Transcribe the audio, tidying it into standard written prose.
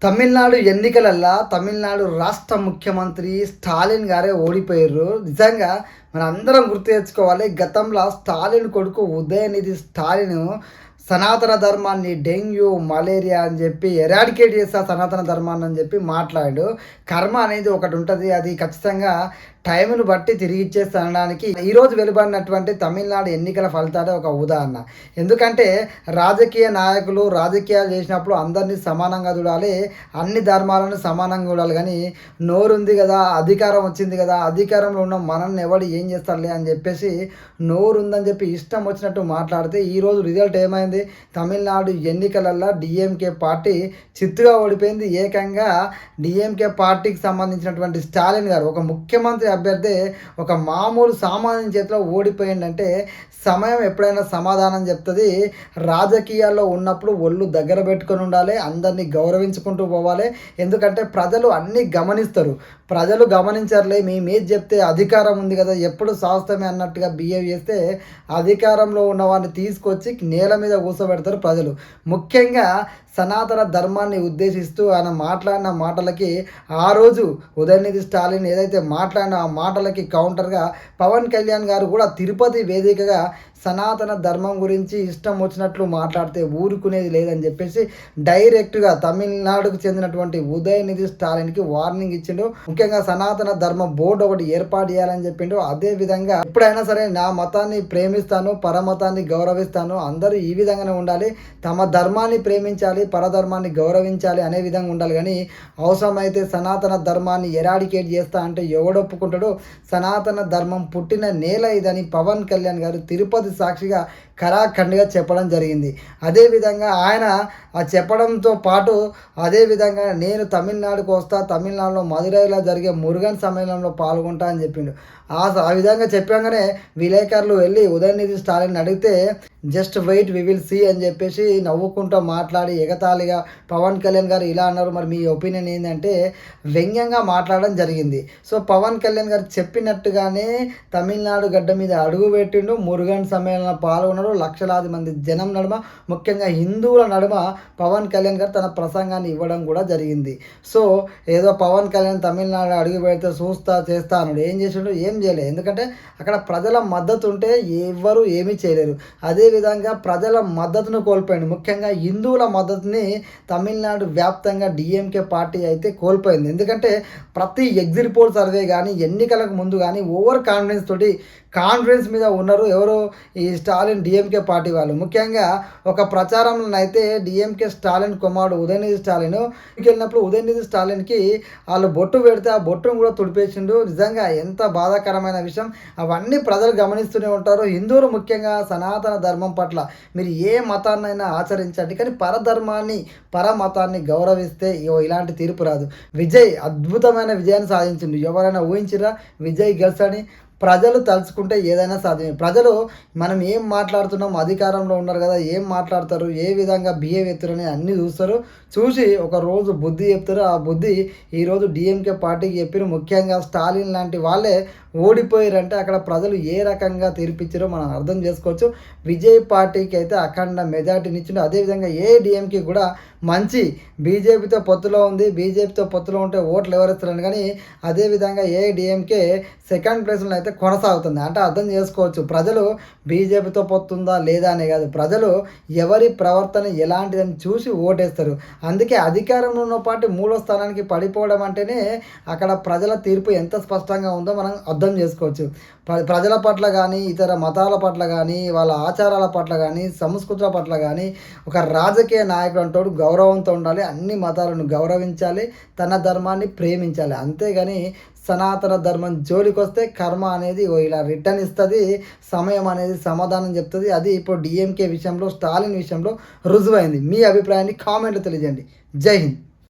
తమిళనాడు ఎన్నికలల్లా తమిళనాడు రాష్ట్ర ముఖ్యమంత్రి స్టాలిన్ గారే ఓడిపోయారు. నిజంగా మనందరం గుర్తు తెచ్చుకోవాలి. గతంలో స్టాలిన్ కొడుకు ఉదయనిధి స్టాలిన్ సనాతన ధర్మాన్ని డెంగ్యూ, మలేరియా అని చెప్పి ఎరాడికేట్ చేస్తా సనాతన ధర్మాన్ని అని చెప్పి మాట్లాడాడు. కర్మ అనేది ఒకటి ఉంటుంది. అది ఖచ్చితంగా టైంను బట్టి తిరిగి ఇచ్చేస్తా అనడానికి ఈరోజు వెలువడినటువంటి తమిళనాడు ఎన్నికల ఫలితాలే ఒక ఉదాహరణ. ఎందుకంటే రాజకీయ నాయకులు రాజకీయాలు చేసినప్పుడు అందరినీ సమానంగా చూడాలి, అన్ని ధర్మాలను సమానంగా చూడాలి. కానీ నోరుంది కదా, అధికారం వచ్చింది కదా, అధికారంలో ఉన్న మనల్ని ఎవడు ఏం చేస్తారులే అని చెప్పేసి నోరుందని చెప్పి ఇష్టం వచ్చినట్టు మాట్లాడితే ఈరోజు రిజల్ట్ ఏమైంది? తమిళనాడు ఎన్నికలల్లో డిఎంకే పార్టీ చిత్తుగా ఓడిపోయింది. ఏకంగా డిఎంకే పార్టీకి సంబంధించినటువంటి స్టాలిన్ గారు ఒక ముఖ్యమంత్రి అభ్యర్థి ఒక మామూలు సామాన్య చేతిలో ఓడిపోయిందంటే సమయం ఎప్పుడైనా సమాధానం చెప్తుంది. రాజకీయాల్లో ఉన్నప్పుడు ఒళ్ళు దగ్గర పెట్టుకొని ఉండాలి, అందరినీ గౌరవించుకుంటూ పోవాలి. ఎందుకంటే ప్రజలు అన్నీ గమనిస్తారు. ప్రజలు గమనించర్లే, మేమేది చెప్తే అధికారం ఉంది కదా, ఎప్పుడు శాస్త్రమే అన్నట్టుగా బిహేవ్ చేస్తే అధికారంలో ఉన్న వాడిని తీసుకొచ్చి నేల మీద కూర్చోబెడతారు ప్రజలు. ముఖ్యంగా సనాతన ధర్మాన్ని ఉద్దేశిస్తూ ఆయన మాట్లాడిన మాటలకి ఆ రోజు ఉదయనిధి స్టాలిన్ ఏదైతే మాట్లాడిన ఆ మాటలకి కౌంటర్గా పవన్ కళ్యాణ్ గారు కూడా తిరుపతి వేదికగా సనాతన ధర్మం గురించి ఇష్టం వచ్చినట్లు మాట్లాడితే ఊరుకునేది లేదని చెప్పేసి డైరెక్ట్గా తమిళనాడుకు చెందినటువంటి ఉదయనిధి స్టాలిన్కి వార్నింగ్ ఇచ్చిండు. ముఖ్యంగా సనాతన ధర్మ బోర్డు ఒకటి ఏర్పాటు చేయాలని చెప్పిండు. అదేవిధంగా ఎప్పుడైనా సరే నా మతాన్ని ప్రేమిస్తాను, పరమతాన్ని గౌరవిస్తాను, అందరూ ఈ విధంగానే ఉండాలి, తమ ధర్మాన్ని ప్రేమించాలి, పరధర్మాన్ని గౌరవించాలి అనే విధంగా ఉండాలి. కానీ అవసరమైతే సనాతన ధర్మాన్ని ఎరాడికేట్ చేస్తా అంటే ఎవడొప్పుకుంటాడో? సనాతన ధర్మం పుట్టిన నేల ఇదని పవన్ కళ్యాణ్ గారు తిరుపతి సాక్షిగా కరాఖండిగా చెప్పడం జరిగింది. అదేవిధంగా ఆయన ఆ చెప్పడంతో పాటు అదేవిధంగా నేను తమిళనాడుకు వస్తా, తమిళనాడులో మదురైలో జరిగే మురుగన్ సమ్మేళనంలో పాల్గొంటా అని చెప్పిండు. ఆ విధంగా చెప్పగానే విలేకరులు వెళ్ళి ఉదయనిధి స్టాలిన్ అడిగితే just wait we will see అని చెప్పేసి నవ్వుకుంటూ మాట్లాడి ఎగతాళిగా పవన్ కళ్యాణ్ గారు ఇలా అన్నారు. మరి మీ ఒపీనియన్ ఏంటంటే వ్యంగ్యంగా మాట్లాడడం జరిగింది. సో పవన్ కళ్యాణ్ గారు చెప్పినట్టుగానే తమిళనాడు గడ్డ మీద అడుగు పెట్టిండు, మురుగన్ సమ్మేళనంలో పాల్గొన్నాడు. లక్షలాది మంది జనం నడుమ, ముఖ్యంగా హిందువుల నడుమ పవన్ కళ్యాణ్ గారు తన ప్రసంగాన్ని ఇవ్వడం కూడా జరిగింది. సో ఏదో పవన్ కళ్యాణ్ తమిళనాడు అడుగు పెడితే చూస్తా చేస్తా అన్నాడు. ఏం చేసిండు? ఏం చేయలేదు. ఎందుకంటే అక్కడ ప్రజల మద్దతు ఉంటే ఎవ్వరు ఏమీ చేయలేరు. అదేవిధంగా ప్రజల మద్దతును కోల్పోయింది. ముఖ్యంగా హిందువుల మద్దతుని తమిళనాడు వ్యాప్తంగా డిఎంకే పార్టీ అయితే కోల్పోయింది. ఎందుకంటే ప్రతి ఎగ్జిట్ పోల్ సర్వే కానీ ఎన్నికలకు ముందు కానీ ఓవర్ కాన్ఫిడెన్స్ మీద ఉన్నారు ఎవరు? ఈ స్టాలిన్ డిఎంకే పార్టీ వాళ్ళు. ముఖ్యంగా ఒక ప్రచారంలో అయితే డిఎంకే స్టాలిన్ కుమారుడు ఉదయనిధి స్టాలిన్ వెళ్ళినప్పుడు ఉదయనిధి స్టాలిన్కి వాళ్ళు బొట్టు పెడితే ఆ బొట్టును కూడా తుడిపేసిండు. నిజంగా ఎంత బాధాకరమైన విషయం. అవన్నీ ప్రజలు గమనిస్తూనే ఉంటారు. హిందువులు ముఖ్యంగా సనాతన ధర్మం పట్ల మీరు ఏ మతాన్నైనా ఆచరించండి, కానీ పరధర్మాన్ని పరమతాన్ని గౌరవిస్తే ఇలాంటి తీర్పు రాదు. విజయ్ అద్భుతమైన విజయాన్ని సాధించిండు. ఎవరైనా ఊహించిరా విజయ్ గెలుసని? ప్రజలు తలుచుకుంటే ఏదైనా సాధ్యమే. ప్రజలు మనం ఏం మాట్లాడుతున్నాం, అధికారంలో ఉన్నారు కదా, ఏం మాట్లాడతారు, ఏ విధంగా బిహేవ్ అవుతారని అన్నీ చూస్తారు. చూసి ఒక రోజు బుద్ధి చెప్తారు. ఆ బుద్ధి ఈరోజు డిఎంకే పార్టీకి చెప్పారు. ముఖ్యంగా స్టాలిన్ లాంటి వాళ్ళే ఓడిపోయారంటే అక్కడ ప్రజలు ఏ రకంగా తీర్పిచ్చారో మనం అర్థం చేసుకోవచ్చు. విజయ్ పార్టీకి అయితే అఖండ మెజార్టీనిచ్చిండు. అదేవిధంగా ఏఐడిఎంకి కూడా మంచి బీజేపీతో పొత్తులో ఉంది. బీజేపీతో పొత్తులో ఉంటే ఓట్లు ఎవరిస్తారని, కానీ అదేవిధంగా ఏఐడిఎంకే సెకండ్ ప్లేస్లో అయితే కొనసాగుతుంది. అంటే అర్థం చేసుకోవచ్చు ప్రజలు బీజేపీతో పొత్తుందా లేదా అనే కాదు, ప్రజలు ఎవరి ప్రవర్తన ఎలాంటిదని చూసి ఓటేస్తారు. అందుకే అధికారంలో ఉన్న పార్టీ మూడో స్థానానికి పడిపోవడం అంటేనే అక్కడ ప్రజల తీర్పు ఎంత స్పష్టంగా ఉందో మనం అర్థం చేసుకోవచ్చు. ప్రజల పట్ల కానీ ఇతర మతాల పట్ల కానీ వాళ్ళ ఆచారాల పట్ల కానీ సంస్కృతుల పట్ల కానీ ఒక రాజకీయ నాయకుడు అంటాడు గౌరవంతో ఉండాలి, అన్ని మతాలను గౌరవించాలి, తన ధర్మాన్ని ప్రేమించాలి. అంతేగాని సనాతన ధర్మం జోలికి వస్తే కర్మ అనేది ఇలా రిటర్న్ ఇస్తుంది, సమయం అనేది సమాధానం చెప్తుంది. అది ఇప్పుడు డిఎంకే విషయంలో స్టాలిన్ విషయంలో రుజువైంది. మీ అభిప్రాయాన్ని కామెంట్లో తెలియజేయండి. జై హింద్.